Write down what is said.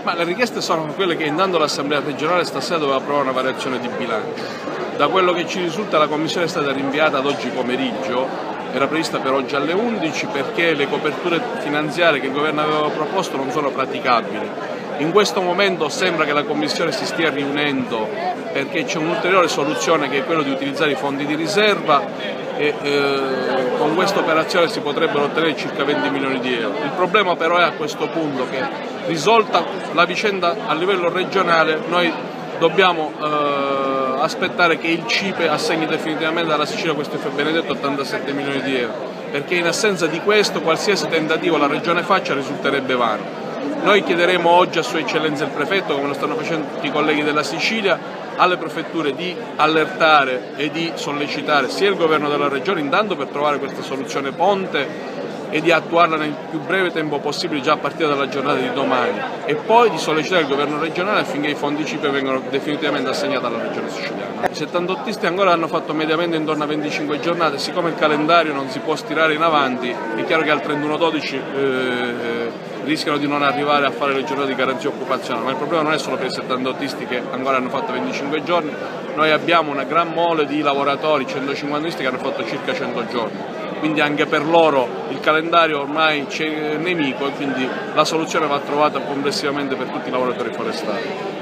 Ma le richieste sono quelle che intanto l'Assemblea regionale stasera doveva approvare una variazione di bilancio. Da quello che ci risulta la commissione è stata rinviata ad oggi pomeriggio, era prevista per oggi alle 11 perché le coperture finanziarie che il governo aveva proposto non sono praticabili. In questo momento sembra che la commissione si stia riunendo perché c'è un'ulteriore soluzione che è quella di utilizzare i fondi di riserva e con questa operazione si potrebbero ottenere circa 20 milioni di euro. Il problema però è a questo punto che, risolta la vicenda a livello regionale, noi dobbiamo aspettare che il CIPE assegni definitivamente alla Sicilia questi benedetto 87 milioni di euro, perché in assenza di questo qualsiasi tentativo la Regione faccia risulterebbe vano. Noi chiederemo oggi a Sua Eccellenza il Prefetto, come lo stanno facendo tutti i colleghi della Sicilia, alle prefetture di allertare e di sollecitare sia il governo della Regione intanto per trovare questa soluzione ponte e di attuarla nel più breve tempo possibile già a partire dalla giornata di domani, e poi di sollecitare il governo regionale affinché i fondi CIPE vengano definitivamente assegnati alla regione siciliana. I 78isti ancora hanno fatto mediamente intorno a 25 giornate, siccome il calendario non si può stirare in avanti, è chiaro che al 31-12 rischiano di non arrivare a fare le giornate di garanzia occupazionale, ma il problema non è solo per i 78isti che ancora hanno fatto 25 giorni, noi abbiamo una gran mole di lavoratori 150isti che hanno fatto circa 100 giorni. Quindi anche per loro il calendario ormai c'è nemico e quindi la soluzione va trovata complessivamente per tutti i lavoratori forestali.